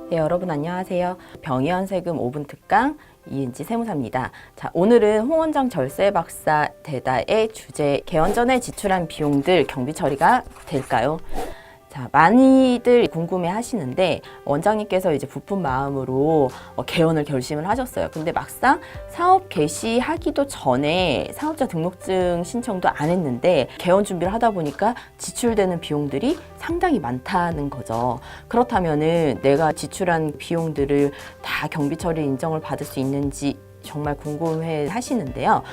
네, 여러분 안녕하세요. 병의원 세금 5분 특강 이은지 세무사입니다. 자, 오늘은 홍원장 절세 박사 대다의 주제 개원 전에 지출한 비용들 경비 처리가 될까요? 자, 많이들 궁금해 하시는데 원장님께서 이제 부푼 마음으로 개원을 결심을 하셨어요. 근데 막상 사업 개시하기도 전에 사업자 등록증 신청도 안 했는데 개원 준비를 하다 보니까 지출되는 비용들이 상당히 많다는 거죠. 그렇다면은 내가 지출한 비용들을 다 경비 처리 인정을 받을 수 있는지 정말 궁금해 하시는데요.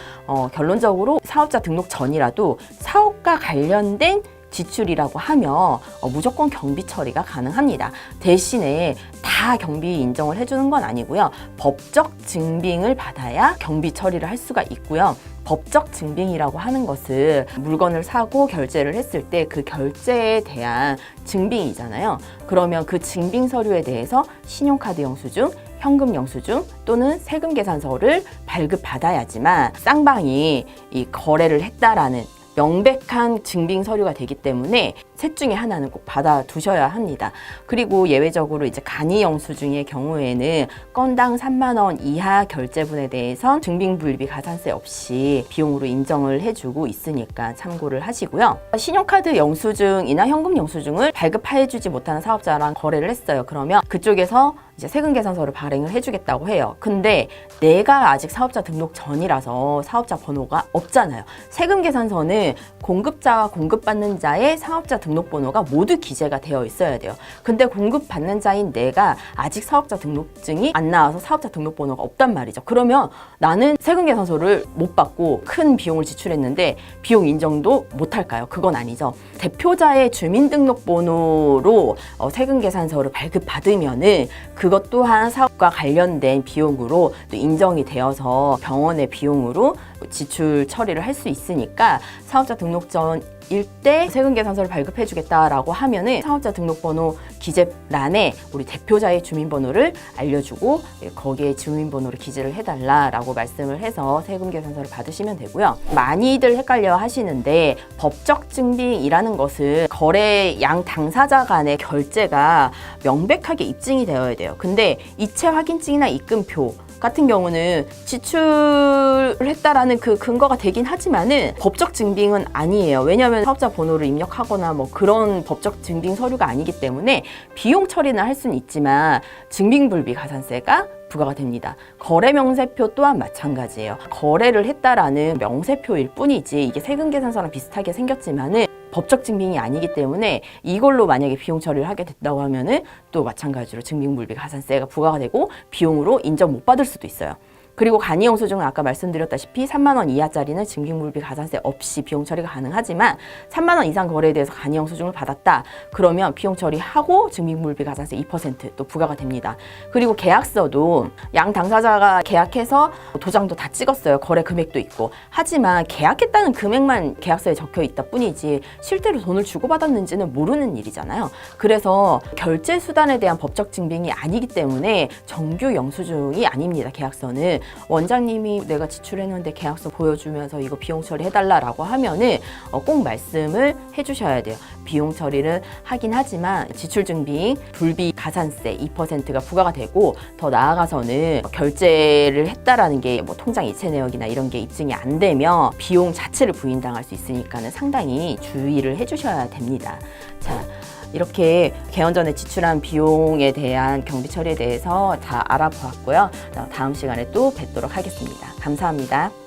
결론적으로 사업자 등록 전이라도 사업과 관련된 지출이라고 하면 무조건 경비 처리가 가능합니다. 대신에 다 경비 인정을 해주는 건 아니고요. 법적 증빙을 받아야 경비 처리를 할 수가 있고요. 법적 증빙이라고 하는 것은 물건을 사고 결제를 했을 때 그 결제에 대한 증빙이잖아요. 그러면 그 증빙 서류에 대해서 신용카드 영수증, 현금 영수증 또는 세금 계산서를 발급받아야지만 쌍방이 이 거래를 했다라는 명백한 증빙 서류가 되기 때문에 셋 중에 하나는 꼭 받아두셔야 합니다. 그리고 예외적으로 이제 간이 영수증의 경우에는 건당 3만 원 이하 결제분에 대해선 증빙불비 가산세 없이 비용으로 인정을 해주고 있으니까 참고를 하시고요. 신용카드 영수증이나 현금 영수증을 발급해주지 못하는 사업자랑 거래를 했어요. 그러면 그쪽에서 이제 세금 계산서를 발행을 해주겠다고 해요. 근데 내가 아직 사업자 등록 전이라서 사업자 번호가 없잖아요. 세금 계산서는 공급자와 공급받는 자의 사업자 등록번호가 모두 기재가 되어 있어야 돼요. 근데 공급받는 자인 내가 아직 사업자 등록증이 안 나와서 사업자 등록번호가 없단 말이죠. 그러면 나는 세금 계산서를 못 받고 큰 비용을 지출했는데 비용 인정도 못 할까요? 그건 아니죠. 대표자의 주민등록번호로 세금 계산서를 발급받으면은 그것 또한 사업과 관련된 비용으로 또 인정이 되어서 병원의 비용으로 지출 처리를 할 수 있으니까 사업자 등록 전일 때 세금 계산서를 발급해 주겠다라고 하면은 사업자 등록번호 기재란에 우리 대표자의 주민번호를 알려주고 거기에 주민번호를 기재를 해달라라고 말씀을 해서 세금 계산서를 받으시면 되고요. 많이들 헷갈려 하시는데 법적 증빙이라는 것은 거래 양 당사자 간의 결제가 명백하게 입증이 되어야 돼요. 근데 이체 확인증이나 입금표 같은 경우는 지출을 했다라는 그 근거가 되긴 하지만은 법적 증빙은 아니에요. 왜냐하면 사업자 번호를 입력하거나 뭐 그런 법적 증빙 서류가 아니기 때문에 비용 처리는 할 수는 있지만 증빙불비 가산세가 부과가 됩니다. 거래 명세표 또한 마찬가지예요. 거래를 했다라는 명세표일 뿐이지 이게 세금 계산서랑 비슷하게 생겼지만은 법적 증빙이 아니기 때문에 이걸로 만약에 비용 처리를 하게 됐다고 하면은 또 마찬가지로 증빙불비 가산세가 부과가 되고 비용으로 인정 못 받을 수도 있어요. 그리고 간이 영수증은 아까 말씀드렸다시피 3만 원 이하짜리는 증빙불비 가산세 없이 비용 처리가 가능하지만 3만 원 이상 거래에 대해서 간이 영수증을 받았다. 그러면 비용 처리하고 증빙불비 가산세 2%또 부과가 됩니다. 그리고 계약서도 양 당사자가 계약해서 도장도 다 찍었어요. 거래 금액도 있고. 하지만 계약했다는 금액만 계약서에 적혀 있다 뿐이지 실제로 돈을 주고받았는지는 모르는 일이잖아요. 그래서 결제 수단에 대한 법적 증빙이 아니기 때문에 정규 영수증이 아닙니다. 계약서는. 원장님이 내가 지출했는데 계약서 보여주면서 이거 비용 처리해달라라고 하면은 꼭 말씀을 해주셔야 돼요. 비용 처리를 하긴 하지만 지출 증빙 불비 가산세 2%가 부과가 되고 더 나아가서는 결제를 했다라는 게 뭐 통장 이체 내역이나 이런 게 입증이 안 되면 비용 자체를 부인당할 수 있으니까는 상당히 주의를 해주셔야 됩니다. 자. 이렇게 개원 전에 지출한 비용에 대한 경비 처리에 대해서 다 알아보았고요. 다음 시간에 또 뵙도록 하겠습니다. 감사합니다.